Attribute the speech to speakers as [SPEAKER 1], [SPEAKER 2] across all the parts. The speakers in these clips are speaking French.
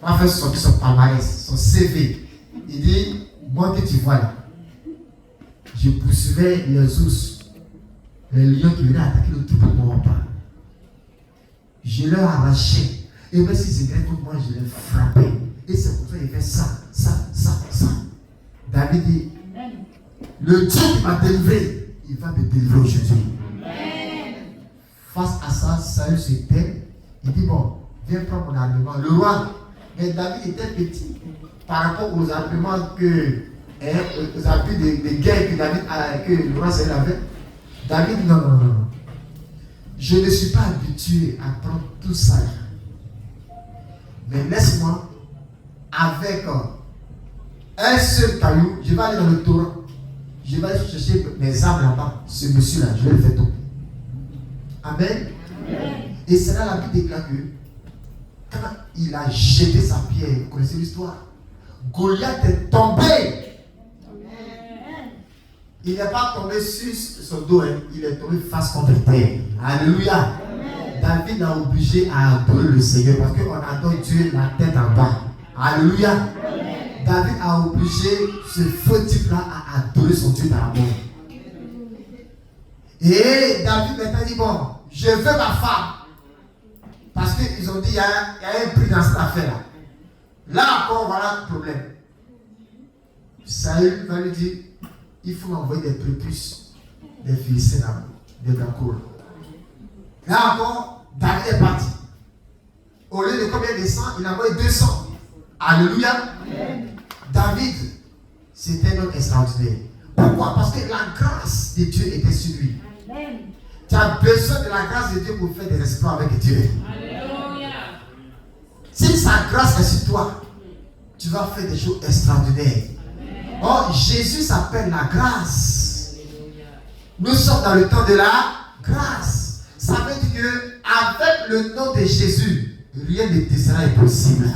[SPEAKER 1] On va faire sortir son palmarès, son CV. Il dit, moi que tu vois là, je poursuivais les ours, les lions qui venaient attaquer le tout pour mon repas. Je leur arrachais. Et même si c'était contre moi, je les frappais. Et c'est pour ça qu'il fait ça. David dit, le Dieu qui m'a délivré, il va me délivrer aujourd'hui. Face à ça, Saül se tait. Il dit, bon, viens prendre mon armement. Le roi, mais David était petit par rapport aux armements aux appuis de guerre que le roi Saül avait. David dit, non. Je ne suis pas habitué à prendre tout ça. Mais laisse-moi, avec un seul caillou, je vais aller dans le torrent. Je vais aller chercher mes armes là-bas. Ce monsieur-là, je vais le faire tomber. Amen. Et c'est là la Bible déclare que quand il a jeté sa pierre, vous connaissez l'histoire, Goliath est tombé. Il n'est pas tombé sur son dos, il est tombé face contre terre. Alléluia. David a obligé à adorer le Seigneur parce qu'on adore Dieu la tête en bas. Alléluia. David a obligé ce faux type-là à adorer son Dieu dans la mort. Et David maintenant dit, bon, je veux ma femme. Parce qu'ils ont dit, il y a un prix dans cette affaire-là. Là encore, voilà le problème. Saül va lui dire, il faut m'envoyer des prépuces, des Philistins, des Blancours. Là encore, David est parti. Au lieu de combien de 100, il a envoyé 200. Alléluia. Amen. David, c'était un homme extraordinaire. Pourquoi? Parce que la grâce de Dieu était sur lui. Amen. Tu as besoin de la grâce de Dieu pour faire des exploits avec Dieu. Alléluia. Si sa grâce est sur toi, tu vas faire des choses extraordinaires. Amen. Or, Jésus s'appelle la grâce. Nous sommes dans le temps de la grâce. Ça veut dire qu'avec le nom de Jésus, rien ne te sera impossible.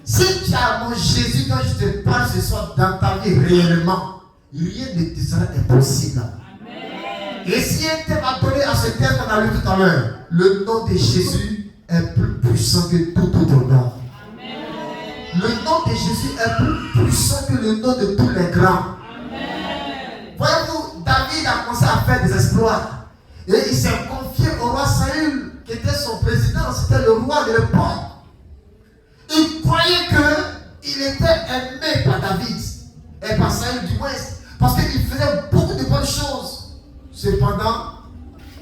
[SPEAKER 1] Si tu as mon Jésus dont je te parle ce soir dans ta vie réellement, rien ne te sera impossible. Amen. Et si elle t'a donné à ce terme qu'on a lu tout à l'heure, le nom de Jésus est plus puissant que tout autre nom. Amen. Le nom de Jésus est plus puissant que le nom de tous les grands. Voyez-vous, David a commencé à faire des exploits. Et il s'est confié au roi Saül, qui était son président, c'était le roi de l'époque. Il croyait qu'il était aimé par David, et par Saül du moins, parce qu'il faisait beaucoup de bonnes choses. Cependant,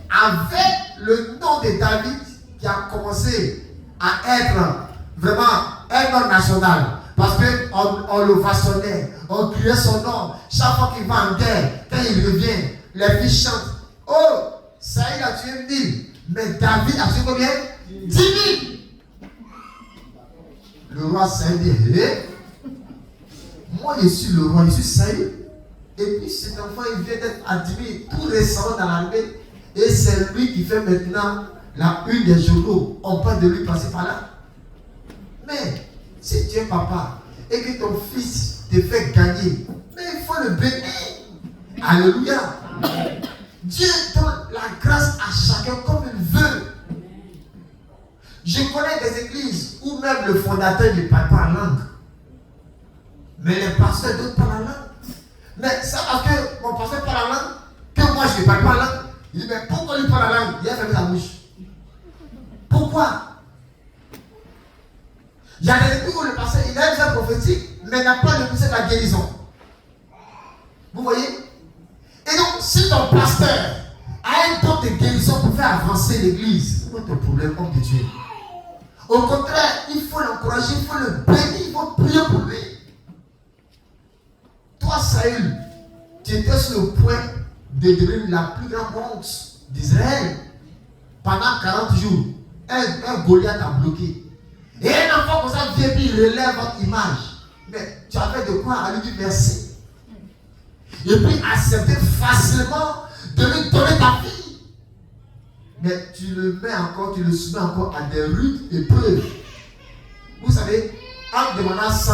[SPEAKER 1] avec le nom de David, qui a commencé à être vraiment un homme national, parce qu'on le façonnait, on criait son nom, chaque fois qu'il va en guerre, quand il revient, les filles chantent, oh, Saül a tué 1000, mais David a tué combien? 10 000. Le roi Saül dit, moi je suis le roi, je suis Saül. Et puis cet enfant, il vient d'être admis tout récemment dans l'armée. Et c'est lui qui fait maintenant la une des journaux. On parle de lui passer par là. Mais si tu es papa et que ton fils te fait gagner, mais il faut le bénir. Alléluia. Dieu donne la grâce à chacun comme il veut. Je connais des églises où même le fondateur ne parle pas en langue. Mais les pasteurs d'autres parlent en langue. Mais ça parce que mon pasteur parle en langue, que moi je ne parle pas en langue. Il dit, mais pourquoi il parle en langue? Il a fermé sa bouche. Pourquoi? Il y a des églises où le pasteur il a un vision prophétique, mais n'a pas le poussé de la guérison. Vous voyez? Et donc, si ton pasteur a un don de guérison pour faire avancer l'église, c'est quoi ton problème, homme de Dieu? Au contraire, il faut l'encourager, il faut le bénir, il faut prier pour lui. Toi, Saül, tu étais sur le point de devenir la plus grande honte d'Israël. Pendant 40 jours, un Goliath a bloqué. Et un enfant comme ça vient, puis il relève votre image. Mais tu avais de quoi à lui dire merci. Et puis accepter facilement de lui donner ta fille. Mais tu le mets encore, tu le soumets encore à des rudes épreuves. Vous savez, en demandant 100,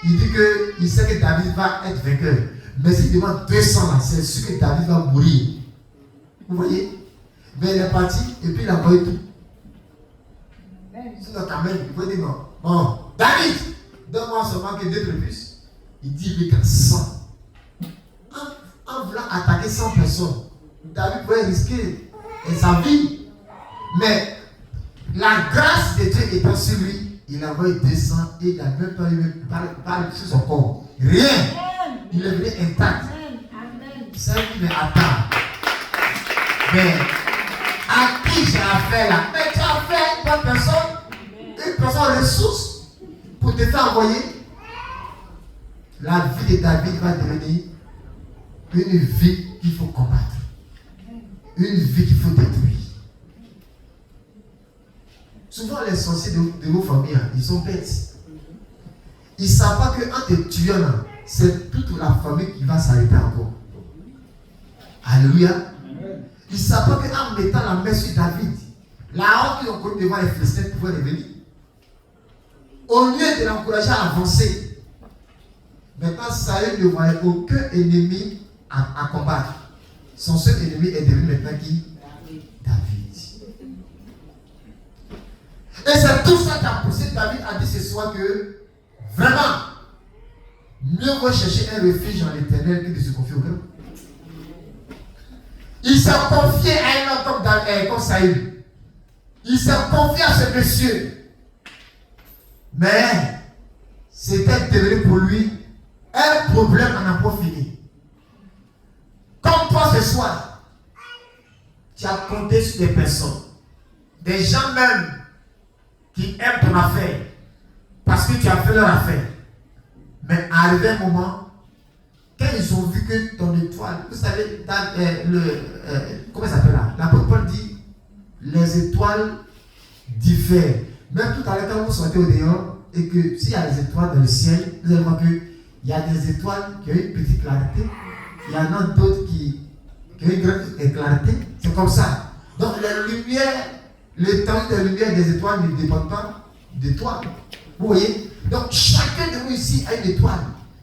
[SPEAKER 1] il dit qu'il sait que David va être vainqueur. Mais s'il demande 200 là, c'est sûr que David va mourir. Vous voyez? Mais il est parti et puis il a envoyé tout. Sinon, quand même, il faut dire non. Bon, David, donne-moi seulement que 2 prépuces. Il dit, il veut 100. En voulant attaquer 100 personnes, David pouvait risquer sa vie. Mais la grâce de Dieu étant sur lui, il a envoyé 200 et il n'a même pas eu sur son corps. Rien. Il est venu intact. Ça dit, mais attends. Mais à qui j'ai affaire là? Mais tu as affaire à une personne ressource pour te faire envoyer. La vie de David va devenir une vie qu'il faut combattre. Une vie qu'il faut détruire. Souvent les sorciers de vos familles, ils sont bêtes. Ils ne savent pas qu'en te tuant, c'est toute la famille qui va s'arrêter encore. Alléluia. Ils ne savent pas qu'en mettant la main sur David, la honte qu'ils ont connue devant les Philistins pouvait revenir. Au lieu de l'encourager à avancer, maintenant Saül ne voyait aucun ennemi à combattre. Son seul ennemi est devenu maintenant qui? David. Et c'est tout ça qui a poussé David à dire ce soir que vraiment, mieux vaut chercher un refuge en l'Éternel que de se confier au grand. Il s'est confié à un homme comme Saül. Il s'est confié à ce monsieur. Mais c'était devenu pour lui un problème à n'en pas fini. Comme toi ce soir, tu as compté sur des personnes, des gens même qui aiment ton affaire parce que tu as fait leur affaire. Mais arrivé un moment, quand ils ont vu que ton étoile, vous savez, comment ça s'appelle là? L'apôtre Paul dit, les étoiles diffèrent. Même tout à l'heure, quand vous sortez au dehors, et que s'il y a des étoiles dans le ciel, vous allez voir qu'il y a des étoiles qui ont une petite clarté, il y en a d'autres qui ont une grande clarté. C'est comme ça. Donc les lumières, le temps des lumières des étoiles ne dépend pas de toi. Vous voyez? Donc chacun de vous ici a une étoile.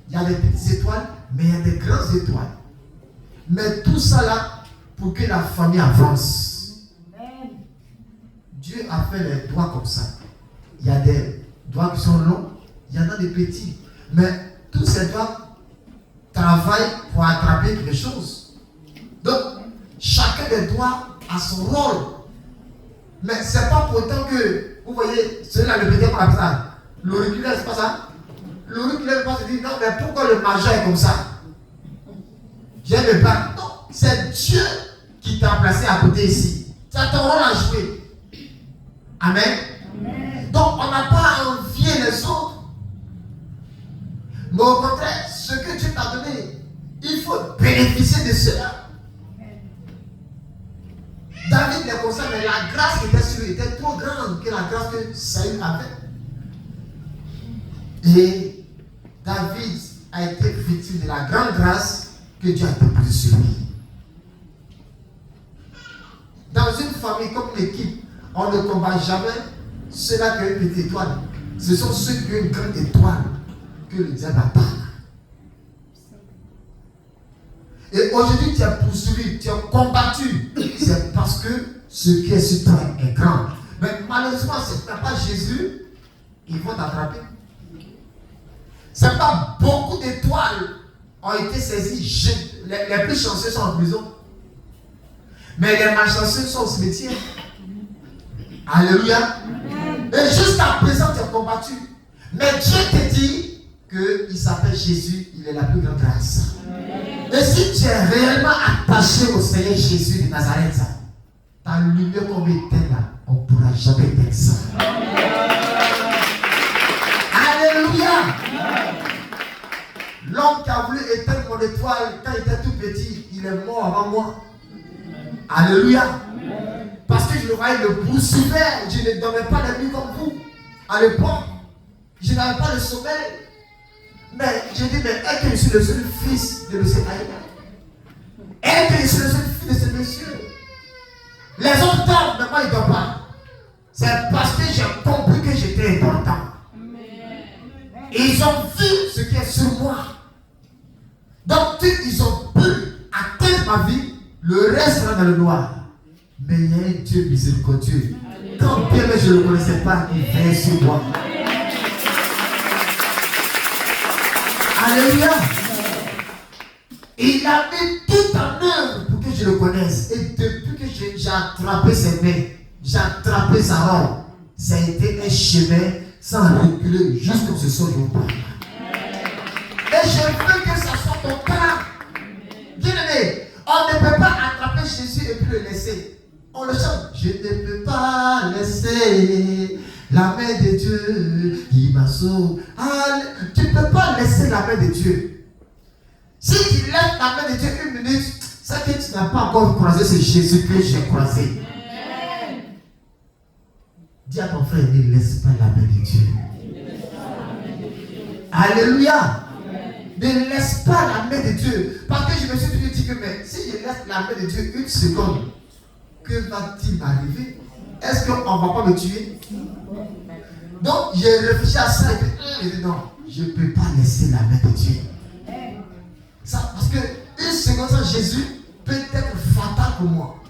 [SPEAKER 1] Il y a des petites étoiles, mais il y a des grandes étoiles. Mais tout ça là, pour que la famille avance. Dieu a fait les doigts comme ça. Il y a des doigts qui sont longs, il y en a des petits. Mais tous ces doigts travaillent pour attraper quelque chose. Donc, chacun des doigts a son rôle. Mais ce n'est pas pour autant que, vous voyez, celui-là, le petit, comme ça. L'auriculaire, c'est pas ça. L'auriculaire, ne pas se dire, non, mais pourquoi le majeur est comme ça? J'aime pas. Non, c'est Dieu qui t'a placé à côté ici. Tu as ton rôle à jouer. Amen. Amen. Donc, on n'a pas à envier les autres. Mais au contraire, ce que Dieu t'a donné, il faut bénéficier de cela. David les concerne, mais la grâce qui était sur lui était trop grande que la grâce que Saül avait. Et David a été victime de la grande grâce que Dieu a déposée sur lui. Dans une famille comme une équipe, on ne combat jamais ceux-là qui ont une petite étoile. Ce sont ceux qui ont une grande étoile que le diable attaque. Et aujourd'hui, tu as poursuivi, tu as combattu. C'est parce que ce qui est sur toi est grand. Mais malheureusement, si tu n'as pas Jésus, ils vont t'attraper. Ce n'est pas beaucoup d'étoiles ont été saisies. Les plus chanceux sont en prison. Mais les malchanceux sont au cimetière. Alléluia. Et jusqu'à présent, tu as combattu. Mais Dieu te dit qu'il s'appelle Jésus, il est la plus grande grâce. Et si tu es réellement attaché au Seigneur Jésus de Nazareth, ta lumière comme éteinte là, on ne pourra jamais éteindre ça. Alléluia. L'homme qui a voulu éteindre mon étoile quand il était tout petit, il est mort avant moi. Alléluia. Parce que je le voyais le poursuivre, je ne dormais pas la nuit comme vous. À l'époque, je n'avais pas le sommeil. Mais je dis, mais est-ce que je suis le seul fils de M. Aïda? Est-ce que je suis le seul fils de ce monsieur? Les autres dorment, mais moi ils ne dorment pas. C'est parce que j'ai compris que j'étais important. Et ils ont vu ce qui est sur moi. Donc, ils ont pu atteindre ma vie, le reste sera dans le noir. Mais il y a un Dieu miséricordieux Quand bien même je ne le connaissais pas, il veille sur moi. Alléluia. Il a mis tout en œuvre pour que je le connaisse. Et depuis que j'ai attrapé ses mains, j'ai attrapé sa robe, ça a été un chemin sans reculer jusqu'à ce soir je vous parle. Et je veux que ça soit ton cas. Bien aimé, on ne peut pas attraper Jésus et puis le laisser. On le chante. Je ne peux pas laisser la main de Dieu qui m'a sauvé. Tu ne peux pas laisser la main de Dieu. Si tu lèves la main de Dieu une minute, c'est que tu n'as pas encore croisé ce Jésus que j'ai croisé. Dis à ton frère, ne laisse pas la main de Dieu. Alléluia. Ne laisse pas la main de Dieu. Parce que je me suis toujours dit que mais, si je laisse la main de Dieu une seconde, que va-t-il m'arriver? Est-ce qu'on ne va pas me tuer? Donc j'ai réfléchi à ça et puis j'ai dit non, je ne peux pas laisser la main de Dieu. Ça, parce que une seconde sans Jésus peut être fatal pour moi.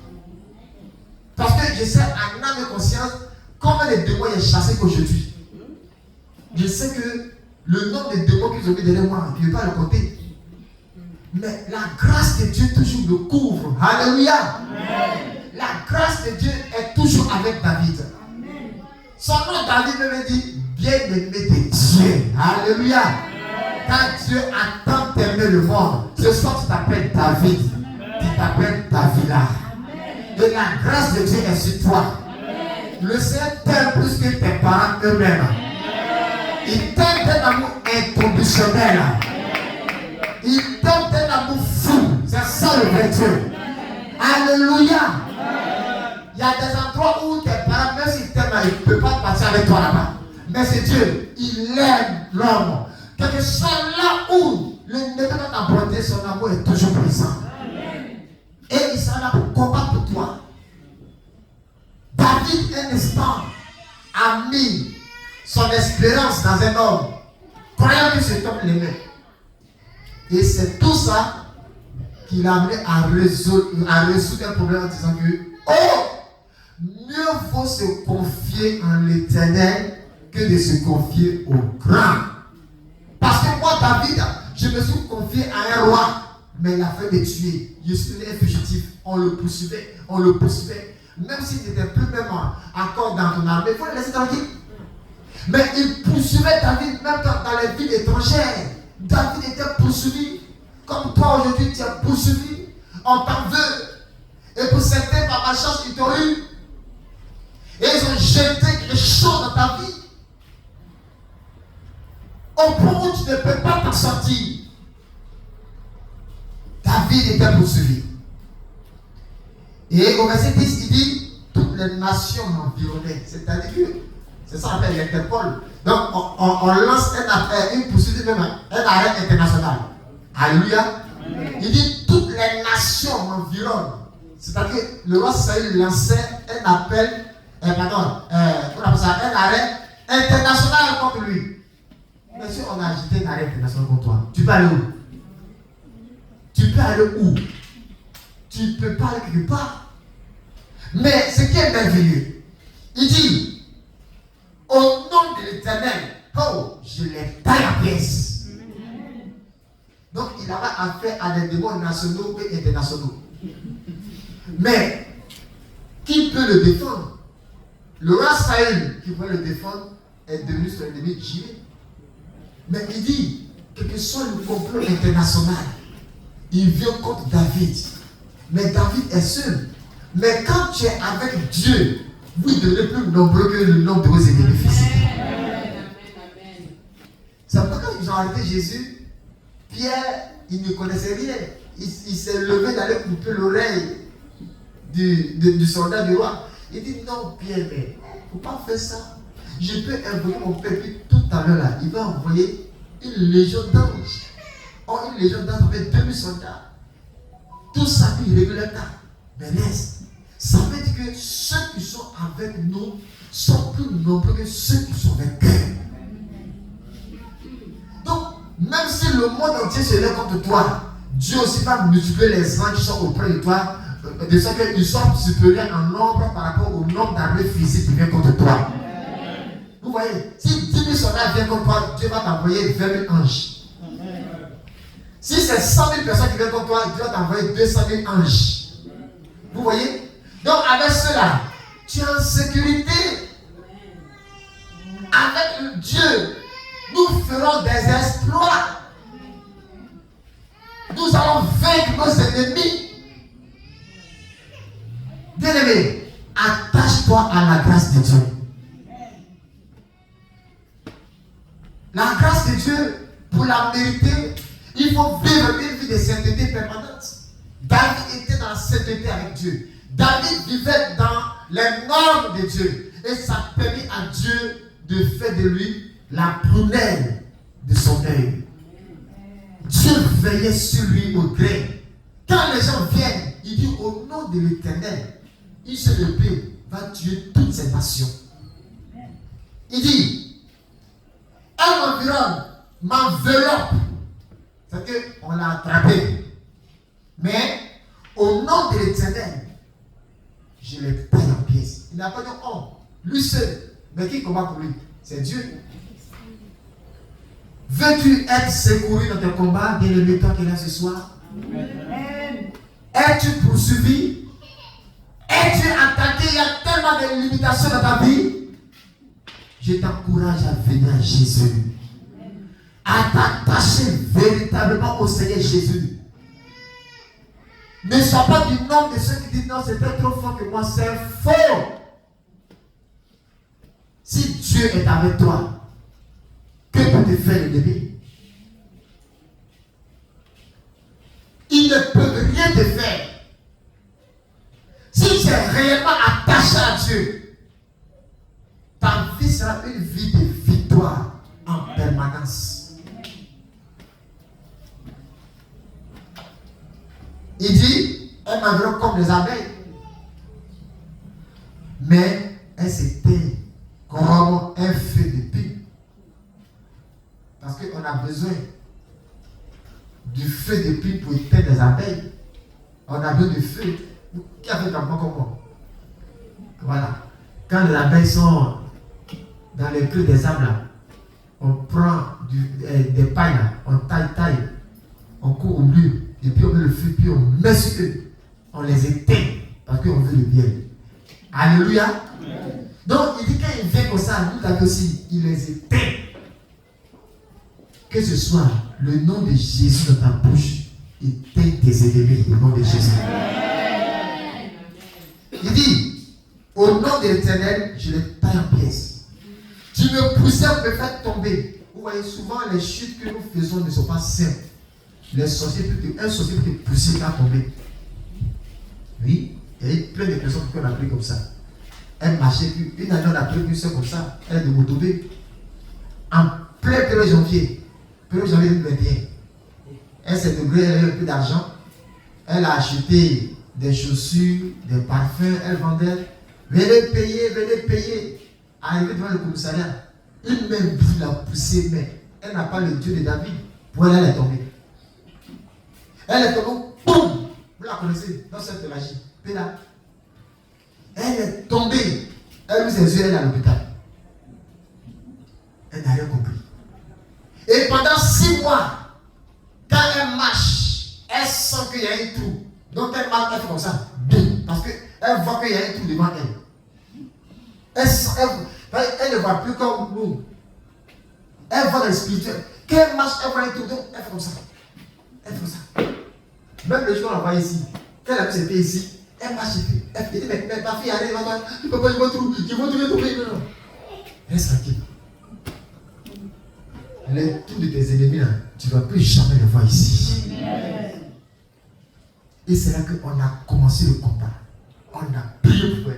[SPEAKER 1] Parce que je sais en âme et conscience combien de démons il est chassé qu'aujourd'hui. Je sais que le nombre de démons qu'ils ont mis derrière moi, je ne vais pas le compter. Mais la grâce de Dieu toujours me couvre. Alléluia. Amen. La grâce de Dieu est toujours avec David. Amen. Son nom David me dit bien-aimé de Dieu. Alléluia. Amen. Quand Dieu a tant aimé le monde, ce soir tu t'appelles David. Amen. Tu t'appelles Davila. Et la grâce de Dieu est sur toi. Amen. Le Seigneur t'aime plus que tes parents eux-mêmes. Amen. Il t'aime d'un amour inconditionnel. Il t'aime d'un amour fou. C'est ça le vrai Dieu. Alléluia. Il y a des endroits où tes parents, même s'ils t'aiment, ils ne peuvent pas partir avec toi là-bas. Mais c'est Dieu. Il aime l'homme. Quelque soit là où le nez dans ta beauté, son amour est toujours présent. Et il sera là pour combattre pour toi. David, un instant, a mis son espérance dans un homme, croyant que cet homme l'aimait. Et c'est tout ça qui l'a amené à résoudre un problème en disant que mieux vaut se confier en l'Éternel que de se confier au grand. Parce que moi, David, je me suis confié à un roi, mais il a fait me tuer. Je suis un fugitif. On le poursuivait. Même s'il n'était plus même encore dans ton armée, il faut le laisser tranquille. Mais il poursuivait David même dans les villes étrangères. David était poursuivi. Comme toi aujourd'hui, tu es poursuivi. On t'en veut. Et pour certains, par ma chance, ils t'ont eu. Et ils ont jeté quelque chose dans ta vie. Au point où tu ne peux pas t'en sortir. David était poursuivi. Et au verset 10, il dit toutes les nations m'environnaient. C'est-à-dire que c'est ça qu'on appelle l'Interpol. Donc on lance une poursuite, même un arrêt international. Alléluia. Il dit toutes les nations m'environnent. C'est-à-dire que le roi Saül lançait un appel, un arrêt international contre lui. Mais si on a agité un arrêt international contre toi, tu peux aller où? Tu peux aller où? Tu ne peux pas aller quelque part. Mais ce qui est merveilleux, il dit au nom de l'Éternel, je les taille à pièces. Donc il avait affaire à des démons nationaux et internationaux. Mais qui peut le défendre? Le roi Saül qui voulait le défendre est devenu son ennemi juré. Mais il dit que soit le complot international, il vient contre David. Mais David est seul. Mais quand tu es avec Dieu, vous devenez plus nombreux que le nombre de vos ennemis physiques. C'est pourquoi quand ils ont arrêté Jésus, Pierre, il ne connaissait rien. Il s'est levé d'aller couper l'oreille du soldat du roi. Il dit non, Pierre, mais il ne faut pas faire ça. Je peux invoquer mon père. Puis tout à l'heure, là, il va envoyer une légion d'anges. Or, une légion d'anges avec 2000 soldats. Tout ça, il règle le cas. Mais reste. Ça veut dire que ceux qui sont avec nous sont plus nombreux que ceux qui sont avec eux. Donc, même si le monde entier se lève contre toi, Dieu aussi va multiplier les anges qui sont auprès de toi de sorte qu'ils soient supérieurs en nombre par rapport au nombre d'armées physiques qui viennent contre toi. Vous voyez, si 10 000 soldats viennent contre toi, Dieu va t'envoyer 20 000 anges. Si c'est 100 000 personnes qui viennent contre toi, Dieu va t'envoyer 200 000 anges. Vous voyez? Donc avec cela, tu es en sécurité. Avec Dieu, nous ferons des exploits. Nous allons vaincre nos ennemis. Bien-aimé, attache-toi à la grâce de Dieu. La grâce de Dieu, pour la mériter, il faut vivre une vie de sainteté permanente. David était dans la sainteté avec Dieu. David vivait dans les normes de Dieu. Et ça permet à Dieu de faire de lui la prunelle de son œil. Dieu veillait sur lui au gré. Quand les gens viennent, il dit au nom de l'Éternel, une seule épée va tuer toutes ces nations. Il dit, elle m'environne, m'enveloppe. C'est-à-dire qu'on l'a attrapé. Mais au nom de l'Éternel, je les taille en pièces. Il n'a pas dit, oh, lui seul. Mais qui combat pour lui? C'est Dieu. Veux-tu être secouru dans ton combat, bien-aimé, toi qui es là ce soir? Amen. Es-tu poursuivi? Es-tu attaqué? Il y a tellement de limitations dans ta vie. Je t'encourage à venir à Jésus. À t'attacher véritablement au Seigneur Jésus. Ne sois pas du nombre de ceux qui disent non, c'est trop fort que moi, c'est faux. Si Dieu est avec toi, que peut te faire l'ennemi? Il ne peut rien te faire. Si tu es réellement attaché à Dieu, ta vie sera une vie de victoire en permanence. Il dit, elle m'environne comme les abeilles. Mais elle s'était comme un feu de pile. Parce qu'on a besoin du feu de pile pour éteindre les abeilles. On a besoin de feu. Qui a fait comme moi? Voilà. Quand les abeilles sont dans le creux des arbres, là, on prend des pailles, là, on taille, on court au mur, et puis on met le feu, puis on met sur eux. On les éteint parce qu'on veut le bien. Alléluia. Amen. Donc il dit quand il vient comme ça, nous l'avons aussi, il les éteint. Que ce soit le nom de Jésus dans ta bouche, éteint tes ennemis au nom de Jésus. Amen. Il dit, au nom de l'Éternel, je les taille en pièces. Tu me poussais pour me faire tomber. Vous voyez, souvent les chutes que nous faisons ne sont pas simples. Les sorciers, un sorcier peut te pousser à tomber. Oui, il y a eu plein de personnes qui ont appris comme ça. Elle marchait plus. Une année, on a pris plus comme ça. Elle est de Moutobé. En plein 1er janvier 2021. Elle s'est degrée, elle a eu un peu d'argent. Elle a acheté des chaussures, des parfums, elle vendait. Venez payer. Arrivée devant le commissariat, une main vive l'a poussée, mais elle n'a pas le Dieu de David. Pour elle, elle est tombée. Elle est tombée, boum! Vous la connaissez, dans cette magie. Puis là, elle est tombée. Elle ouvre ses yeux, elle est à l'hôpital. Elle n'a rien compris. Et pendant 6 mois, quand elle marche, elle sent qu'il y a un trou. Donc elle marche, elle fait comme ça. Parce qu'elle voit qu'il y a un trou devant elle. Elle ne voit plus comme nous. Elle voit dans le spirituel. Quand elle marche, elle voit un trou. Donc elle fait comme ça. Elle fait comme ça. Même le jour on la voit ici. Quand elle a mis ses pieds ici, elle marche ici. Elle dit, mais ma fille arrive, tu peux pas, ils vont trouver. Non. Reste tranquille. Les tous de tes ennemis, là, tu ne vas plus jamais les voir ici. Et c'est là qu'on a commencé le combat. On a prié pour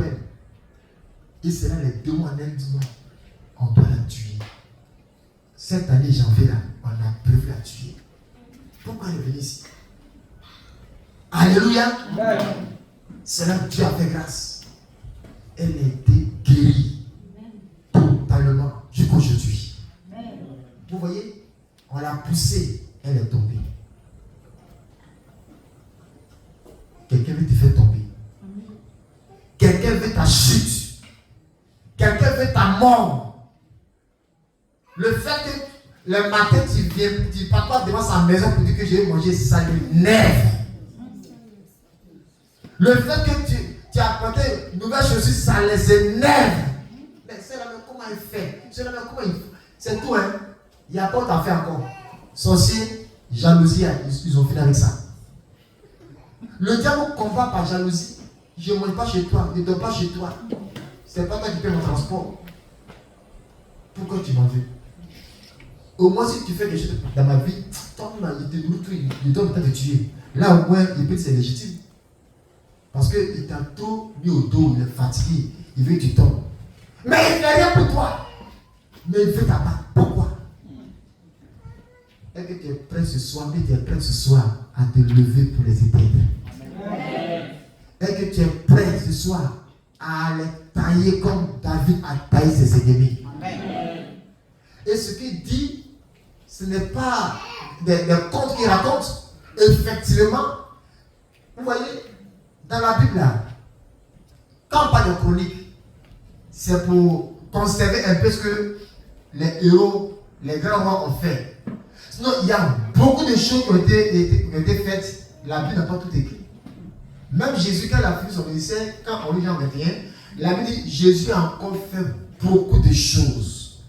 [SPEAKER 1] elle. Et c'est là les démons en elle disent non, on doit la tuer. Cette année janvier là, on a prévu la tuer. Pourquoi elle est venue ici? Alléluia. C'est là que Dieu a fait grâce. Elle a été guérie totalement jusqu'aujourd'hui. Vous voyez, on l'a poussée, elle est tombée. mort. Le fait que le matin tu pars pas devant sa maison pour dire que j'ai mangé, ça l'énerve. Le fait que tu as apporté une nouvelle chaussure, ça les énerve. Mais c'est là même comment il fait. C'est là même comment il fait. C'est tout, hein. Il n'y a pas à faire encore. Sorcier, jalousie, ils ont fini avec ça. Le diable combat par jalousie. Je ne mange pas chez toi, je ne dors pas chez toi. C'est pas toi qui paie mon transport. Pourquoi tu m'en veux? Au moins, si tu fais quelque chose dans ma vie, il te loue tout, il doit peut-être te tuer. Là, au moins, il peut dire c'est légitime. Parce qu'il t'a tout mis au dos, il est fatigué, il veut que tu tombes. Mais il ne fait rien pour toi. Mais il veut ta part. Pourquoi? Est-ce que tu es prêt ce soir, mais tu es prêt ce soir à te lever pour les éteindre? Est-ce que tu es prêt ce soir à les tailler comme David a taillé ses ennemis? Et ce qu'il dit, ce n'est pas des contes qu'il raconte. Effectivement, vous voyez, dans la Bible, là, quand on parle de chronique, c'est pour conserver un peu ce que les héros, les grands rois ont fait. Sinon, il y a beaucoup de choses qui ont été faites. La Bible n'a pas tout écrit. Même Jésus, quand il a fini son ministère, quand on lit Jean 21, la Bible dit Jésus a encore fait beaucoup de choses.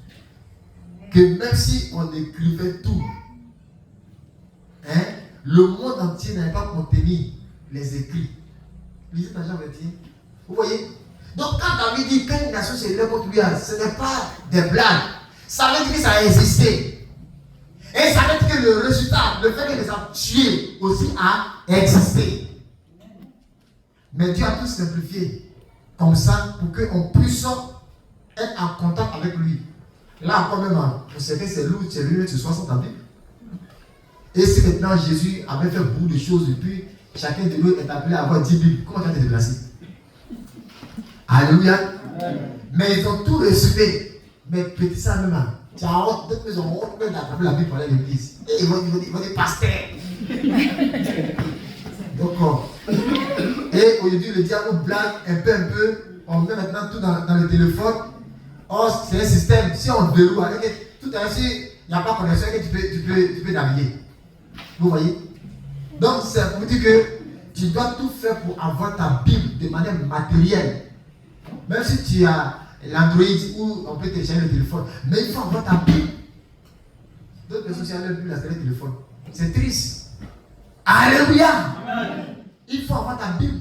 [SPEAKER 1] Que même si on écrivait tout, hein, le monde entier n'avait pas contenu les écrits. Lisez dans Jean 21. Vous voyez? Donc quand David dit qu'une nation se lève contre lui, ce n'est pas des blagues. Ça veut dire que ça a existé. Et ça veut dire que le résultat, le fait qu'il les a tués aussi a existé. Mais Dieu a tout simplifié comme ça pour qu'on puisse être en contact avec lui. Là encore même, vous savez, c'est lourd, c'est lui, ce soir sans Bible. Et si maintenant Jésus avait fait beaucoup de choses, et puis chacun de nous est appelé à avoir 10 Bibles, comment tu vas te déplacer? Alléluia. Mais ils ont tout reçu. Mais petit ça même, tu as honte, d'autres ils ont honte d'attraper la Bible pour aller à l'église. Et ils vont dire pasteur. Donc, et aujourd'hui, le diable blague un peu. On met maintenant tout dans le téléphone. Oh, c'est un système. Si on verrouille, tout à l'heure, il n'y a pas de connexion, tu peux naviguer. Vous voyez? Donc, c'est pour dire que tu dois tout faire pour avoir ta Bible de manière matérielle. Même si tu as l'Android où on peut télécharger le téléphone, mais il faut avoir ta Bible. D'autres personnes qui n'ont plus l'installer le téléphone. C'est triste. Alléluia! Il faut avoir ta Bible.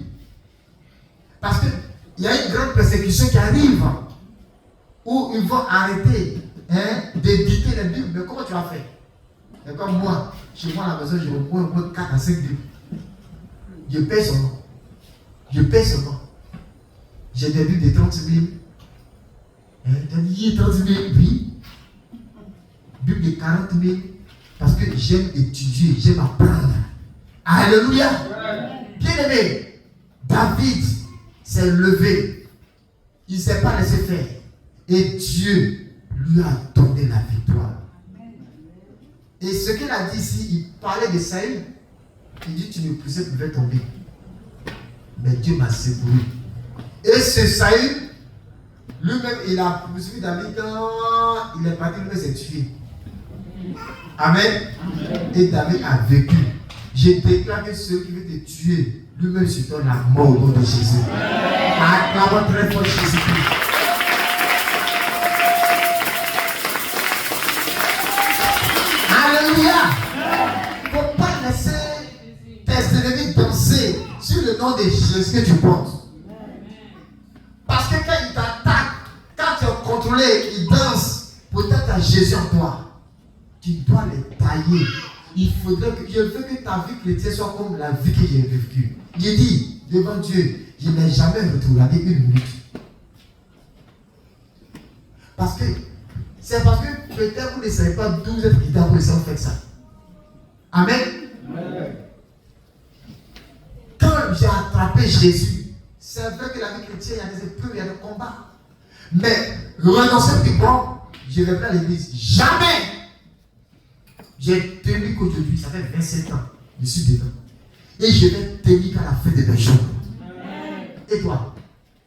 [SPEAKER 1] Parce qu'il y a une grande persécution qui arrive où ils vont arrêter d'éditer les Bibles. Mais comment tu as fait? Et comme moi, chez moi à la maison, j'ai au moins 4 à 5 Bibles. Je paie son nom. Je paie son nom. J'ai des Bibles de 30 000. T'as dit 30 000, oui. Bible de 40 000. Parce que j'aime étudier, j'aime apprendre. Alléluia. Bien aimé, David s'est levé. Il ne s'est pas laissé faire. Et Dieu lui a donné la victoire. Et ce qu'il a dit ici, il parlait de Saül. Il dit, tu ne pouvais tomber. Mais Dieu m'a secouru. Et ce Saül, lui-même, il a poursuivi David quand il est parti, lui-même s'est tué. Amen. Et David a vécu. Je déclare que celui qui veut te tuer, lui-même se donne la mort au nom de Jésus. Acclamons très fort Jésus-Christ. Alléluia. Il ne faut pas laisser tes ennemis danser sur le nom de Jésus que tu penses. Parce que quand ils t'attaquent, quand tu es contrôlé, ils dansent, peut-être à Jésus en toi. Tu dois les tailler. Il faudrait que je veux que ta vie chrétienne soit comme la vie que j'ai vécue. J'ai dit devant Dieu, je n'ai jamais retrouvé une minute. Parce que c'est parce que peut-être vous ne savez pas d'où vous êtes quitté pour essayer de faire ça. Amen. Amen. Quand j'ai attrapé Jésus, c'est vrai que la vie chrétienne, il y a des épreuves, il y a des combats. Mais renoncer du bon, je ne vais pas à l'église. Jamais. J'ai tenu qu'aujourd'hui, ça fait 27 ans, je suis dedans. Et je vais tenir qu'à la fin de mes jours. Et toi?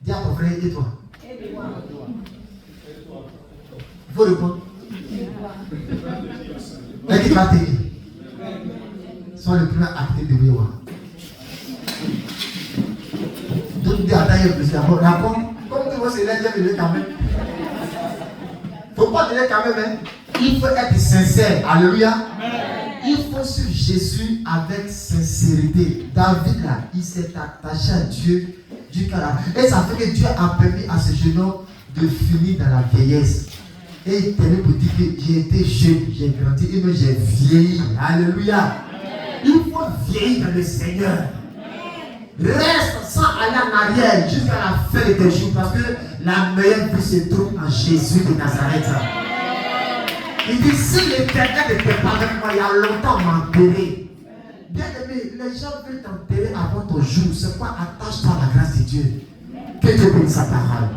[SPEAKER 1] Dis à ton frère, et toi? Il faut répondre. Et qui va tenir? Soit le premier acté de voir. Donc, il dit, attends, il y a d'abord. D'accord? Comme tu vois, c'est là, j'ai venu quand même. Il ne faut pas donner quand même. Hein? Il faut être sincère. Alléluia. Il faut suivre Jésus avec sincérité. David, là, il s'est attaché à Dieu du cœur. Et ça fait que Dieu a permis à ce jeune homme de finir dans la vieillesse. Et il termine pour dire que j'ai été jeune, j'ai grandi et même j'ai vieilli. Alléluia. Il faut vieillir dans le Seigneur. Reste sans aller en arrière jusqu'à la fin de tes jours parce que la meilleure vie se trouve en Jésus de Nazareth. Il dit, si l'Éternel n'était pas avec moi, il y a longtemps m'enterrer. Bien aimé, les gens veulent t'enterrer avant ton jour. C'est quoi? Attache-toi à la grâce de Dieu. Que Dieu bénisse sa parole.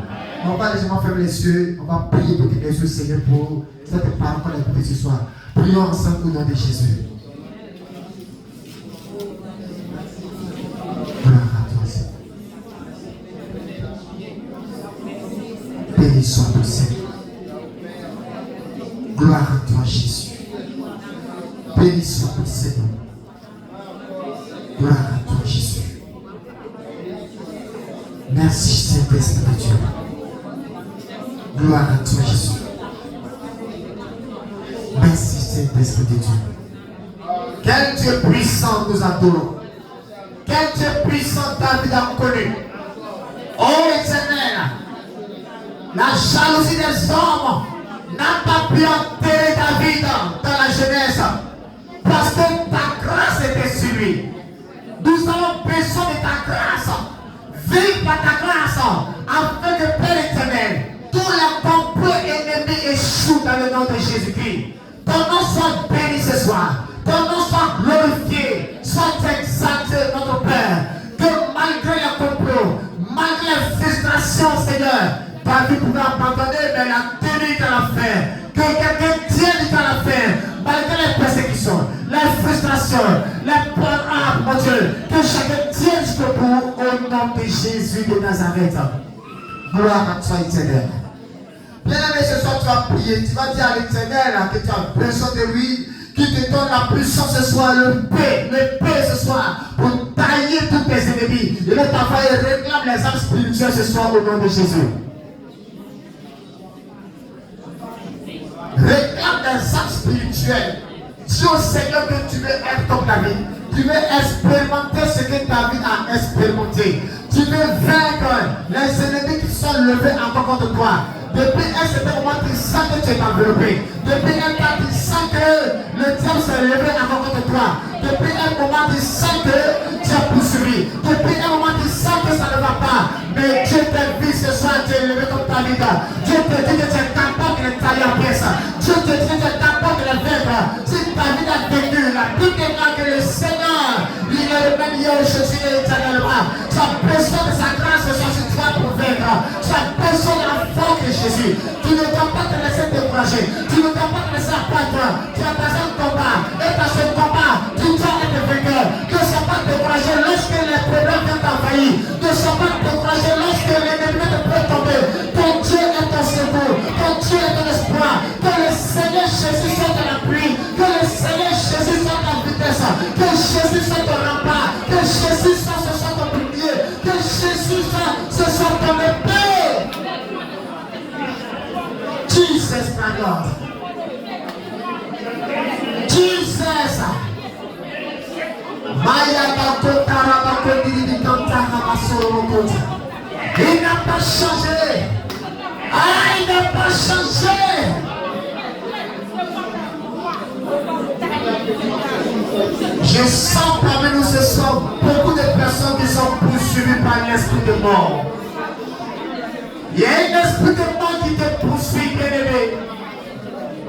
[SPEAKER 1] On va laisser fermer les yeux. On va prier pour que les yeux, Seigneur, pour cette parole qu'on a écoutée ce soir. Prions ensemble au nom de Jésus. Gloire à toi, Seigneur. Béni soit le Seigneur. Gloire à toi, Jésus. Béni soit le Seigneur. Gloire à toi, Jésus. Merci, Saint-Esprit de Dieu. Gloire à toi, Jésus. Merci, Saint-Esprit de Dieu. Quel Dieu puissant nous adorons. Quel Dieu puissant David a connu. Oh Éternel, la jalousie des hommes n'a pas pu enterrer David dans la jeunesse. Parce que ta grâce était sur lui. Nous avons besoin de ta grâce. Vive par ta grâce. Afin que Père éternel, tous les complots ennemis échouent dans le nom de Jésus-Christ. Ton nom soit béni ce soir. Ton nom soit glorifié. Soit exalté, notre Père. Que malgré les complots, malgré les frustrations, Seigneur, David pouvait abandonner, mais il a tenu jusqu'à la fin. Que quelqu'un tienne jusqu'à la fin, malgré les persécutions, les frustrations, les problèmes, mon Dieu. Que chacun tienne jusqu'au bout au nom de Jésus de Nazareth. Gloire à toi, Éternel. Bien aimé, ce soir tu vas prier, tu vas dire à l'Éternel que tu as besoin de lui, qui te donne la puissance ce soir, le paix ce soir, pour tailler tous tes ennemis. Et le travail réclame les âmes spirituelles ce soir au nom de Jésus. Réclame les âmes spirituelles. Dis au Seigneur que tu veux être comme David. Tu veux expérimenter ce que David a expérimenté. Tu veux vaincre les ennemis qui sont levés encore contre toi. Depuis un certain moment, tu sens que tu es enveloppé. Depuis un temps, tu sens que le diable s'est levé encore contre toi. Depuis un moment, tu sens que tu es poursuivi. Depuis un moment, tu sens que ça ne va pas. Mais Dieu t'invite ce soir, tu es levé comme David. Dieu te dit que tu es capable de les tailler en pièces. Dieu te dit que tu es capable de les vaincre. Si David a vécu, la Bible déclare que le Seigneur, il est le même hier, aujourd'hui et éternellement. Tu as besoin de sa grâce ce soir sur toi pour vaincre. Tu as besoin de la foi de Jésus. Tu ne dois pas te laisser décourager. Tu ne dois pas te laisser abattre. Tu as passé un combat. Et dans ce combat, tu dois être vainqueur. Ne sois pas découragé lorsque les problèmes viennent t'envahir. Ne sois pas découragé lorsque l'ennemi te peut tomber. Ton Dieu est ton secours. Ton Dieu est ton espoir. Que le Seigneur Jésus soit ton appui. Que le Seigneur Jésus soit ta vitesse. Que Jésus soit ton rempart. Que Jésus soit ce soit ton bouclier. Que Jésus soit ce soit ton épée. Jesus, my God. Jesus. Il n'a pas changé. Ah, il n'a pas changé. Je sens parmi nous ce soir beaucoup de personnes qui sont poursuivies par l'esprit de mort. Il y a un esprit de mort qui te poursuit, bien-aimé.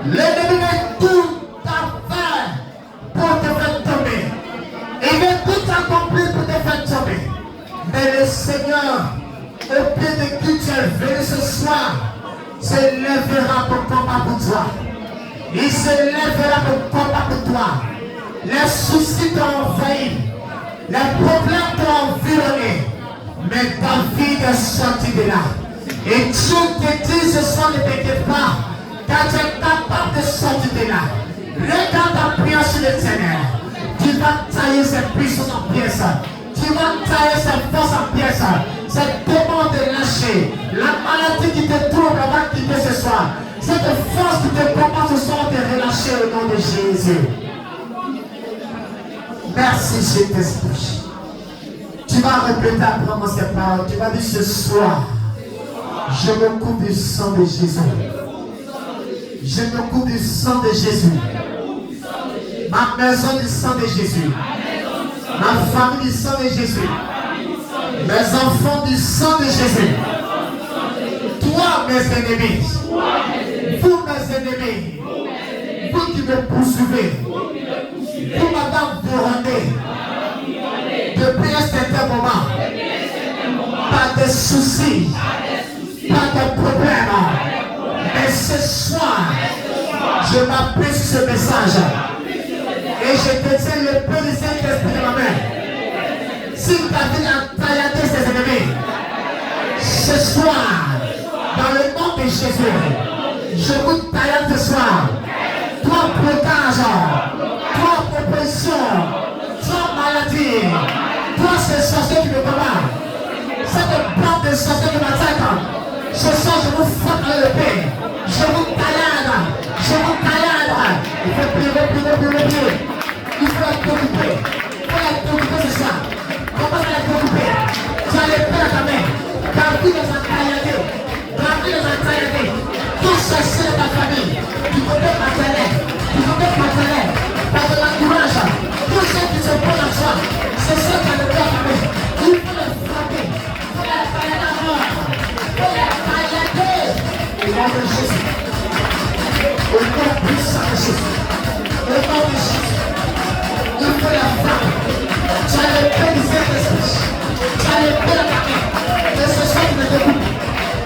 [SPEAKER 1] L'ennemi met tout à faire pour te faire tomber. Il veut tout accomplir pour te faire tomber. Mais le Seigneur, au pied de qui tu es venu ce soir, se lèvera pour combat pour toi. Il se lèvera pour combat pour toi. Les soucis t'ont envahi. Les problèmes t'ont environné. Mais ta vie est sortie de là. Et Dieu te dit ce soir, ne t'inquiète pas. car tu es capable de sortir de là. Regarde ta prière sur l'Éternel. Tu vas tailler ses puissances en pièces. Tu vas tailler ses forces en pièces. Cette demande de lâcher. La maladie qui te trouble va quitter ce soir. Cette force qui te combat ce soir te relâcher au nom de Jésus. Merci Saint-Esprit. Tu vas répéter après moi ces paroles. Tu vas dire ce soir, je me coupe du sang de Jésus. Je me coupe du sang de Jésus. Ma maison du sang de Jésus. Ma famille du sang de Jésus. Mes enfants du sang de Jésus. Toi mes ennemis. Vous mes ennemis. Vous qui me poursuivez. Vous madame Véronée. Depuis un certain moment. Pas de soucis. Pas de problème. Mais ce soir, je m'appuie sur ce message. Et je te tiens le peu du Saint-Esprit de ma main. Si ta vie a tailladé ses ennemis, ce soir, dans le nom de Jésus, je vous taille ce soir. Toi blocage, toi proposition, toi maladie, toi ce sorcier qui me combat, cette bande de sorciers qui m'attaque, ce soir je vous frappe à l'épée, je vous taillade, je vous taillade. Il faut prier. Il faut être occupé. Il faut être occupé ce soir. Comment ça être occupé? Tu as l'épée à ta main. Ta vie les a tailladés. Ta vie les a tailladés. Tout sorcier de ta famille, du côté maternel, par de l'entourage, tous ceux qui se posent à soi, c'est ceux qui ont le cœur à main. Il faut les frapper. Il faut les taillader à mort. Il faut les taillader. Au nom de Jésus. Au nom puissant de Jésus. Au nom de Jésus. Il faut la frapper. Tu as le paix du Saint-Esprit. Tu as le paix de ta main. Et ce soir, tu ne te coupes.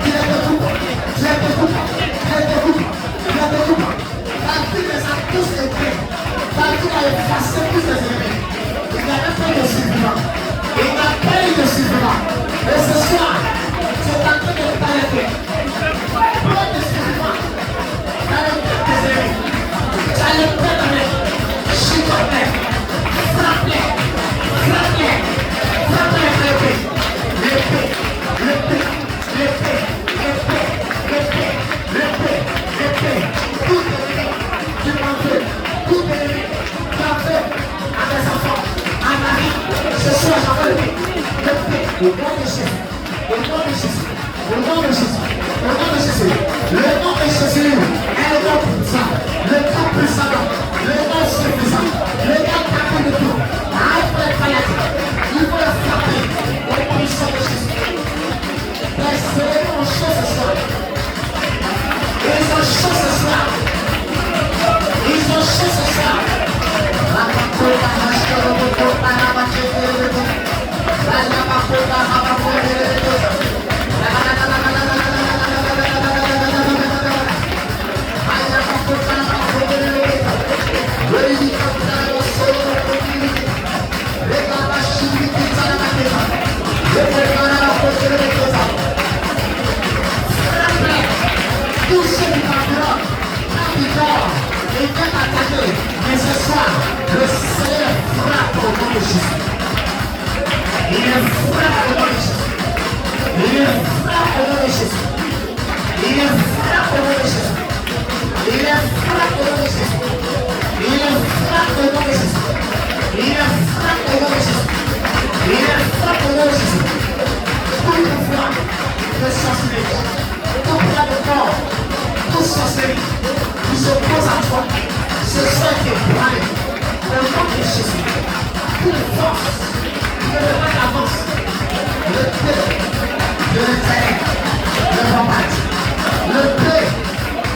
[SPEAKER 1] Tu ne te coupes. Tu ne te coupes. Tu ne te coupes. Tu ne te coupes. Ta vie les a tous écrits. Ta vie a effacé tous les ennemis. Il n'y a même pas de survivant. Il n'y a pas eu de survivant. Et ce soir, tu es en train de t'arrêter. Pas de survivant. Tu as le paix des ennemis. Tu as le paix de l'année. Chicote-les. Frappe-les. Frappe-les. Frappe-les avec l'épée. L'épée. L'épée. L'épée. L'épée. L'épée. L'épée. L'épée. Tout ennemi qui m'en veut. Tout ennemi qui en veut à mes enfants, à Marie. Ce soir, j'en veux l'épée. Au nom de Jésus. Au nom de Jésus. Au nom de Jésus. Au nom de Jésus. Le nom de Jésus est le nom puissant. Le nom puissant. Le nom suffisant. Le nom capable de tout. Ah, il faut les taillader. Il faut les frapper. Au nom puissant de Jésus. Les éléments ont chaud ce soir. Ils ont chaud ce soir. Ils ont chaud ce soir. Tous ceux qui m'entourent, ils viennent m'attaquer. Mais ce soir, le Seigneur frappe au nom de Jésus. Il frappe au nom de Jésus. Il frappe au nom de Jésus. Il frappe au nom de Jésus. Il frappe au nom de Jésus. Il frappe au nom de Jésus. Il frappe au nom de Jésus. Il frappe au nom de Jésus. Toute foi de sorcellerie, tout bras de corps, toute sorcellerie qui s'oppose à toi, ce soir qui est bravé au nom de Jésus. Toute force qui ne veut pas d'avance, le paix de l'intérêt, le combat, le paix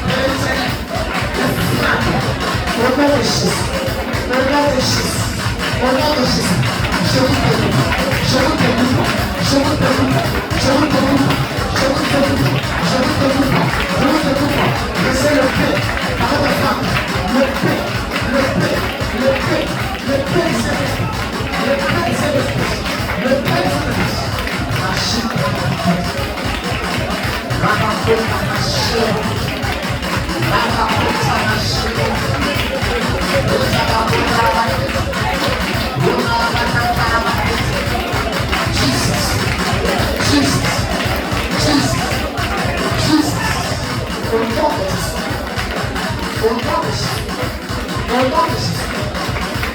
[SPEAKER 1] de l'intérêt, le frappe au nom de Jésus, au nom de Jésus, au nom de Jésus. Je vous dégoûte, je vous dégoûte, je vous dégoûte, je vous dégoûte, je vous dégoûte, je vous dégoûte, je vous dégoûte. Laissez le paix par votre femme, le paix, le paix, le paix, le paix du Saint-Esprit, le paix du Saint-Esprit, le paix du Saint-Esprit. La chute, la Au nom de Jésus. Au nom de Jésus.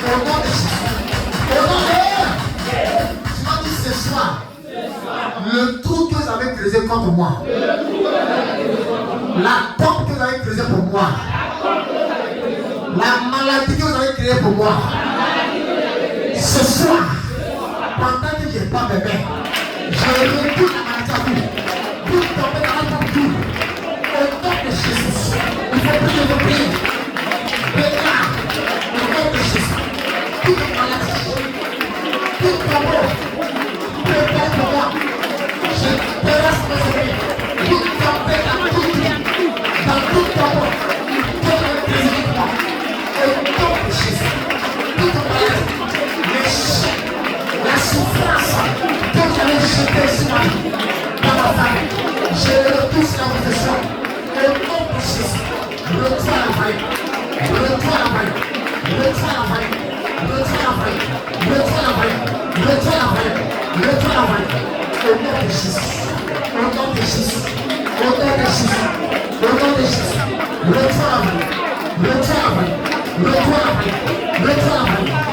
[SPEAKER 1] Au nom de Jésus. Au nom de Jésus. Tu m'as dit ce soir. Le trou que vous avez creusé contre moi. La tombe que vous avez creusée pour moi. La maladie que vous avez créée pour moi. Ce soir, pendant que je n'ai pas bébé, je retourne la maladie à vous. Vous tombez dans la tombe tout. Au nom de Jésus. Il faut prier, il faut prier. Déclare, au nom de Jésus. Toute maladie, toute mort, prépare pour moi. Je terrasse mes amis. Toute tempête dans toute vie, dans toute mort, que je vais briser pour moi. Au nom de Jésus. Toute maladie, l'échec, la souffrance que j'avais jetée sur ma vie, dans ma famille, je le repousse là où je suis. Au nom de Jésus, retourne à la vallée, retourne à la vallée, retourne à la vallée, retourne à la vallée, retourne à la vallée, retourne à la vallée, retourne à la vallée. Au nom de Jésus, au nom de Jésus, au nom de Jésus, au nom de Jésus, retourne à la vallée, retourne à la vallée, retourne à la vallée,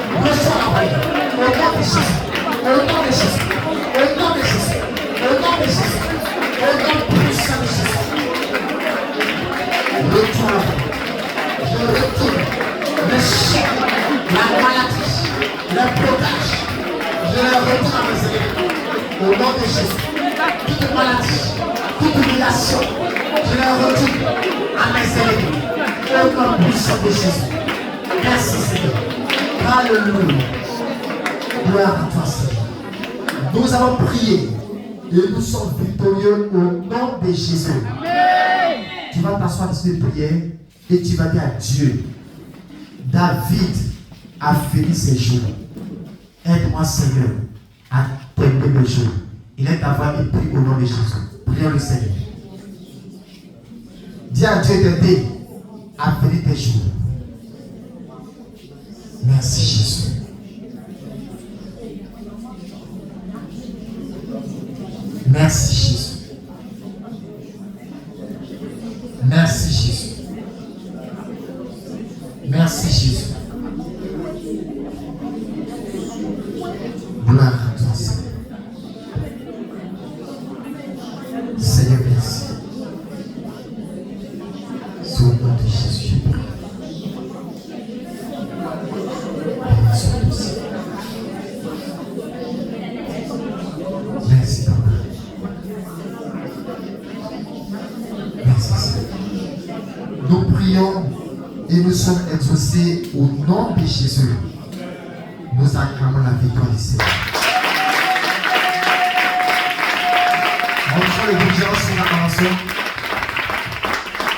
[SPEAKER 1] retourne à la vallée, retourne à la vallée. Au nom de Jésus, au nom de Jésus, au nom de Jésus, au nom de Jésus, au nom puissant de Jésus. Retourne, je retourne, le chèque, la maladie, le blocage, je le retourne à mes élèves. Au nom de Jésus, toute maladie, toute humiliation, je le retourne à mes élèves. Au nom puissant de Jésus. Merci Seigneur. Alléluia. Gloire à toi Seigneur. Nous avons prié et nous sommes victorieux au nom de Jésus. Amen. Tu vas t'asseoir dans cette prière et tu vas dire à Dieu, David a fini ses jours. Aide-moi Seigneur à terminer mes jours. Il est avant et prie au nom de Jésus. Prions le Seigneur. Dis à Dieu d'aider à finir tes jours. Merci Jésus. Merci Jésus. Merci Jésus. Merci Jésus. Gloire à toi Seigneur. Seigneur, merci. Sous le nom de Jésus, je prie. Merci Papa. Merci Seigneur. Nous prions et nous sommes exaucés au nom de Jésus. Nous acclamons la victoire du Seigneur. On prend les dirigeants sur la mention.